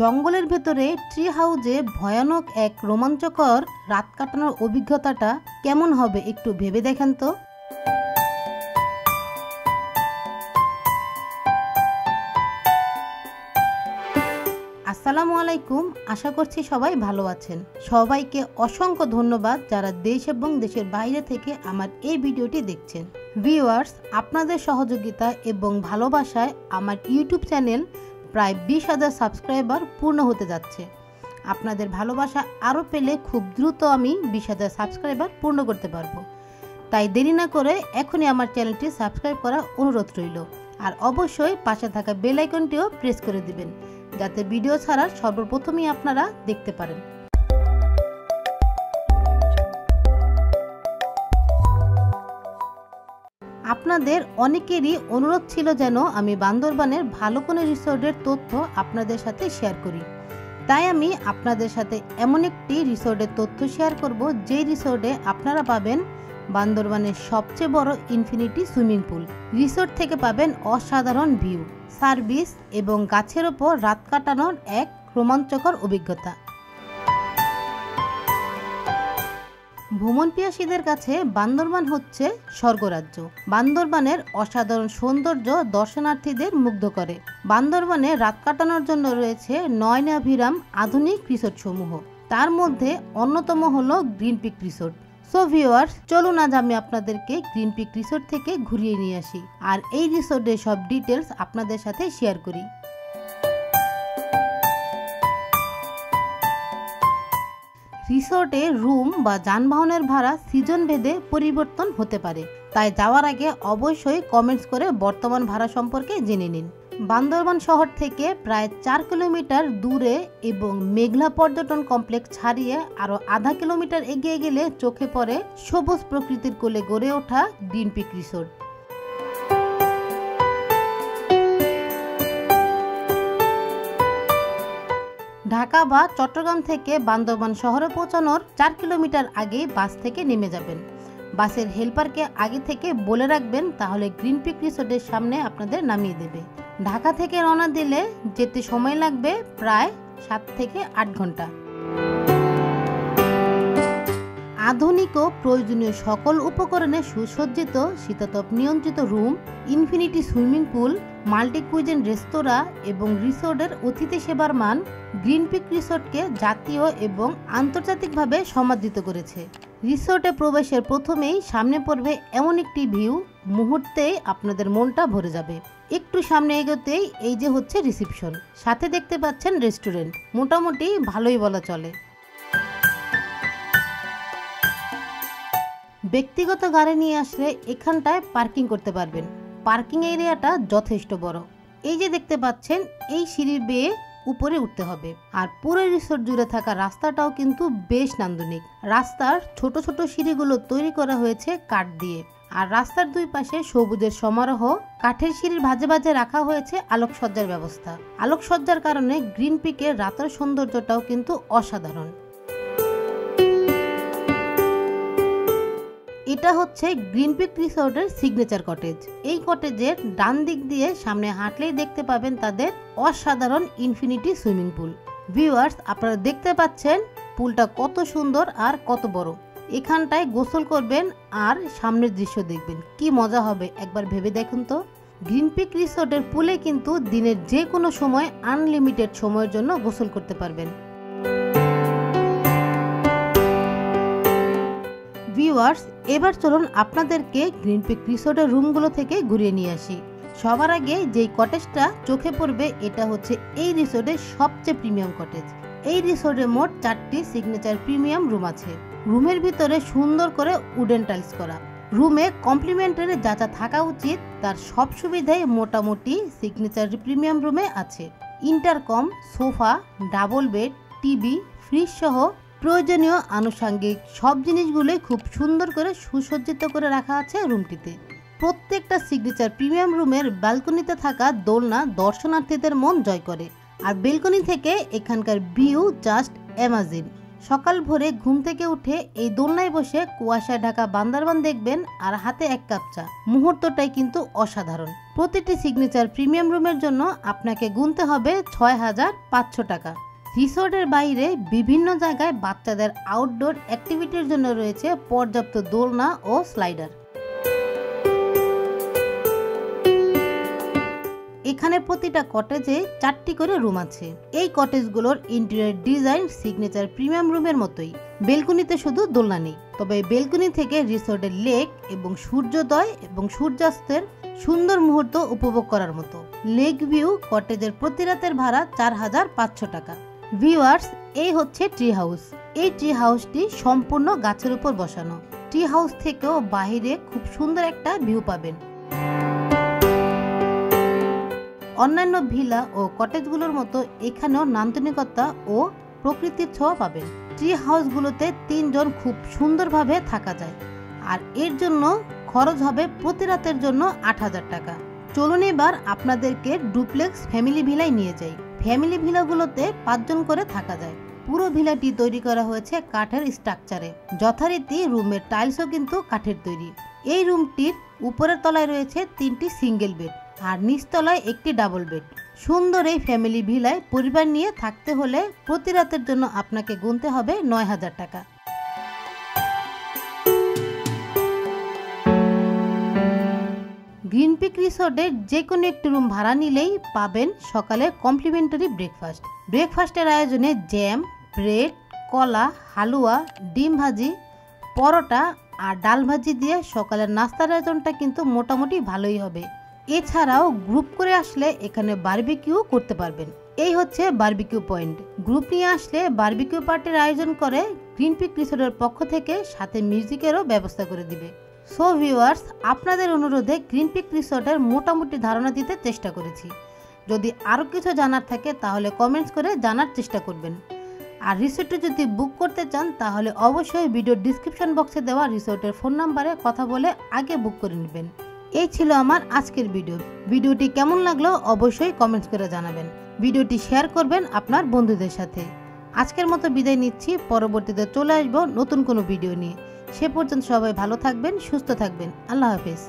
জঙ্গলের ভেতরে ট্রি হাউসে ভয়ানক এক রোমাঞ্চকর রাত কাটানোর অভিজ্ঞতাটা কেমন হবে একটু ভেবে দেখেন তো। আসসালামু আলাইকুম, আশা করছি সবাই ভালো আছেন। সবাইকে অসংখ্য ধন্যবাদ যারা দেশ এবং দেশের বাইরে থেকে আমার এই ভিডিওটি দেখছেন। ভিউয়ার্স, আপনাদের সহযোগিতা এবং ভালোবাসায় আমার ইউটিউব চ্যানেল প্রায় 20,000 সাবস্ক্রাইবার পূর্ণ হতে যাচ্ছে। আপনাদের ভালোবাসা আরও পেলে খুব দ্রুত আমি 20,000 সাবস্ক্রাইবার পূর্ণ করতে পারবো। তাই দেরি না করে এখনই আমার চ্যানেলটি সাবস্ক্রাইব করার অনুরোধ রইল। আর অবশ্যই পাশে থাকা বেল আইকনটিও প্রেস করে দিবেন যাতে ভিডিও ছাড়ার সর্বপ্রথমই আপনারা দেখতে পারেন। আপনাদের অনেকেরই অনুরোধ ছিল যেন আমি বান্দরবানের ভালো কোনো রিসোর্টের তথ্য আপনাদের সাথে শেয়ার করি। তাই আমি আপনাদের সাথে এমন একটি রিসোর্টের তথ্য শেয়ার করব যে রিসোর্টে আপনারা পাবেন বান্দরবানের সবচেয়ে বড় ইনফিনিটি সুইমিং পুল। রিসোর্ট থেকে পাবেন অসাধারণ ভিউ, সার্ভিস এবং গাছের ওপর রাত কাটানোর এক রোমাঞ্চকর অভিজ্ঞতা। ভ্রমণ পিয়াসীদের কাছে বান্দরবান হচ্ছে স্বর্গরাজ্য। বান্দরবানের অসাধারণ সৌন্দর্য দর্শনার্থীদের মুগ্ধ করে। বান্দরবানে রাত কাটানোর জন্য রয়েছে নয়নাভিরাম আধুনিক রিসোর্ট সমূহ। তার মধ্যে অন্যতম হলো Green Peak Resort. So viewers, চলুন আজ আমি আপনাদেরকে গ্রিন পিক রিসোর্ট থেকে ঘুরিয়ে নিয়ে আসি আর এই রিসোর্টের সব ডিটেলস আপনাদের সাথে শেয়ার করি। রিসোর্টে রুম বা যানবাহনের ভাড়া সিজন ভেদে পরিবর্তন হতে পারে, তাই যাওয়ার আগে অবশ্যই কমেন্টস করে বর্তমান ভাড়া সম্পর্কে জেনে নিন। বান্দরবান শহর থেকে প্রায় 4 কিলোমিটার দূরে এবং মেঘলা পর্যটন কমপ্লেক্স ছাড়িয়ে আরও আধা কিলোমিটার এগিয়ে গেলে চোখে পড়ে সবুজ প্রকৃতির কোলে গড়ে ওঠা গ্রিন পিক রিসোর্ট। ঢাকা বা চট্টগ্রাম থেকে বান্দরবান শহরে পৌঁছানোর 4 কিলোমিটার আগে বাস থেকে নেমে যাবেন। বাসের হেল্পারকে আগে থেকে বলে রাখবেন, তাহলে গ্রিন পিক রিসোর্টের সামনে আপনাদের নামিয়ে দেবে। ঢাকা থেকে রওনা দিলে যেতে সময় লাগবে প্রায় 7 থেকে 8 ঘন্টা। আধুনিক ও প্রয়োজনীয় সকল উপকরণে সুসজ্জিত শীতাতপ নিয়ন্ত্রিত room, infinity swimming pool, multi cuisine রেস্তোরাঁ এবং রিসোর্টের অতিথি সেবার মান গ্রিন পিক রিসোর্টকে জাতীয় এবং আন্তর্জাতিকভাবে সমাদৃত করেছে। রিসোর্টে প্রবেশের প্রথমেই সামনে পড়বে এমন একটি ভিউ, মুহূর্তেই আপনাদের মনটা ভরে যাবে। একটু সামনে এগোতেই এই যে হচ্ছে রিসেপশন, সাথে দেখতে পাচ্ছেন রেস্টুরেন্ট, মোটামুটি ভালোই বলা চলে। ব্যক্তিগত গাড়ি নিয়ে আসলে এখানটায় পার্কিং করতে পারবেন। পার্কিং এরিয়াটা যথেষ্ট বড়। এই যে দেখতে পাচ্ছেন, এই সিঁড়ি বেয়ে উপরে উঠতে হবে। আর পুরো রিসোর্ট জুড়ে থাকা রাস্তাটাও কিন্তু বেশ নান্দনিক। রাস্তার ছোট ছোট সিঁড়িগুলো তৈরি করা হয়েছে কাঠ দিয়ে, আর রাস্তার দুই পাশে সবুজের সমারোহ। কাঠের সিঁড়ির ভাঁজে ভাঁজে রাখা হয়েছে আলোকসজ্জার ব্যবস্থা। আলোকসজ্জার কারণে গ্রিন পিকের রাতের সৌন্দর্যটাও কিন্তু অসাধারণ। এটা হচ্ছে গ্রিন পিক রিসোর্টের সিগনেচার কটেজ। এই কটেজের ডান দিক দিয়ে সামনে হাঁটলেই দেখতে পাবেন তাদের অসাধারণ ইনফিনিটি সুইমিং পুল। ভিউয়ার্স, আপনারা দেখতে পাচ্ছেন পুলটা কত সুন্দর আর কত বড়। এখানটায় গোসল করবেন আর সামনের দৃশ্য দেখবেন, কি মজা হবে একবার ভেবে দেখুন তো। গ্রিন পিক রিসোর্টের পুলে কিন্তু দিনের যে কোনো সময় আনলিমিটেড সময়ের জন্য গোসল করতে পারবেন। ভিউয়ার্স, এবার চলুন আপনাদেরকে গ্রিন পিক রিসোর্টের রুমগুলো থেকে ঘুরিয়ে নিয়ে আসি। সবার আগে যেই কটেজটা চোখে পড়বে এটা হচ্ছে এই রিসোর্টের সবচেয়ে প্রিমিয়াম কটেজ। এই রিসোর্টে মোট 4টি সিগনেচার প্রিমিয়াম রুম আছে। রুমের ভিতরে সুন্দর করে উডেন টাইলস করা। রুমে কমপ্লিমেন্টারি যা যা থাকা উচিত তার সব সুবিধাই মোটামুটি সিগনেচার প্রিমিয়াম রুমে আছে। Intercom, sofa, double bed, TV, fridge সহ প্রয়োজনীয় আনুষঙ্গিক সব জিনিসগুলোই খুব সুন্দর করে সুসজ্জিত করে রাখা আছে রুমটিতে। প্রত্যেকটা সিগনেচার প্রিমিয়াম রুমের ব্যালকনিতে থাকা দোলনা দর্শনার্থীদের মন জয় করে। আর ব্যালকনি থেকে এখানকার ভিউ জাস্ট অ্যামাজিং। সকাল ভোরে ঘুম থেকে উঠে এই দোলনায় বসে কুয়াশায় ঢাকা বান্দরবান দেখবেন আর হাতে এক কাপ চা, মুহূর্তটাই কিন্তু অসাধারণ। প্রতিটি সিগনেচার প্রিমিয়াম রুমের জন্য আপনাকে গুনতে হবে ৬,৫০০ টাকা। রিসোর্টের বাইরে বিভিন্ন জায়গায় বাচ্চাদের আউটডোর অ্যাক্টিভিটির জন্য রয়েছে পর্যাপ্ত দোলনা ও স্লাইডার। এখানে প্রতিটা কটেজে 4টি করে রুম আছে। এই কটেজগুলোর ইন্টেরিয়র ডিজাইন সিগনেচার প্রিমিয়াম রুমের মতোই। বেলকনিতে শুধু দোলনা নেই, তবে বেলকনি থেকে রিসোর্টের লেক এবং সূর্যোদয় এবং সূর্যাস্তের সুন্দর মুহূর্ত উপভোগ করার মতো। লেক ভিউ কটেজের প্রতি রাতের ভাড়া ৪,৫০০ টাকা। ভিউয়ার্স, এই হচ্ছে ট্রি হাউস। এই ট্রি হাউসটি সম্পূর্ণ গাছের উপর বসানো। ট্রি হাউস থেকেও বাহিরে খুব সুন্দর একটা ভিউ পাবেন। অন্যান্য ভিলা ও কটেজগুলোর মতো এখানেও নান্দনিকতা ও প্রকৃতির ছোঁয়া পাবেন। ট্রি হাউসগুলোতে 3 জন খুব সুন্দরভাবে থাকা যায়, আর এর জন্য খরচ হবে প্রতি রাতের জন্য ৮,০০০ টাকা। চলুন এবার আপনাদেরকে ডুপ্লেক্স ফ্যামিলি ভিলায় নিয়ে যাই। ফ্যামিলি ভিলাগুলোতে 5 জন করে থাকা যায়। পুরো ভিলাটি তৈরি করা হয়েছে কাঠের স্ট্রাকচারে। যথারীতি রুমের টাইলসও কিন্তু কাঠের তৈরি। এই রুমটির উপরের তলায় রয়েছে 3টি সিঙ্গেল বেড আর নিচতলায় একটি ডাবল বেড। সুন্দর এই ফ্যামিলি ভিলায় পরিবার নিয়ে থাকতে হলে প্রতি রাতের জন্য আপনাকে গুনতে হবে ৯,০০০ টাকা। গ্রিন পিক রিসোর্টের যে কোনো একটি রুম ভাড়া নিলেই পাবেন সকালে কমপ্লিমেন্টারি ব্রেকফাস্ট। ব্রেকফাস্টের আয়োজনে জ্যাম, ব্রেড, কলা, হালুয়া, ডিম ভাজি, পরোটা আর ডাল ভাজি দিয়ে সকালের নাস্তার আয়োজনটা কিন্তু মোটামুটি ভালোই হবে। এছাড়াও গ্রুপ করে আসলে এখানে বারবিকিউ করতে পারবেন। এই হচ্ছে বারবিকিউ পয়েন্ট। গ্রুপ নিয়ে আসলে বারবিকিউ পার্টির আয়োজন করে গ্রিন পিক রিসোর্টের পক্ষ থেকে, সাথে মিউজিকেরও ব্যবস্থা করে দিবে। সো ভিউয়ার্স, আপনাদের অনুরোধে গ্রিন পিক রিসোর্টের মোটামুটি ধারণা দিতে চেষ্টা করেছি। যদি আরও কিছু জানার থাকে তাহলে কমেন্টস করে জানার চেষ্টা করবেন। আর রিসোর্টে যদি বুক করতে চান তাহলে অবশ্যই ভিডিও ডিসক্রিপশন বক্সে দেওয়া রিসোর্টের ফোন নাম্বারে কথা বলে আগে বুক করে নেবেন। এই ছিল আমার আজকের ভিডিও। ভিডিওটি কেমন লাগলো অবশ্যই কমেন্টস করে জানাবেন। ভিডিওটি শেয়ার করবেন আপনার বন্ধুদের সাথে। আজকের মতো বিদায় নিচ্ছি, পরবর্তীতে চলে আসবো নতুন কোনো ভিডিও নিয়ে। সে পর্যন্ত সবাই ভালো থাকবেন, সুস্থ থাকবেন। আল্লাহ হাফেজ।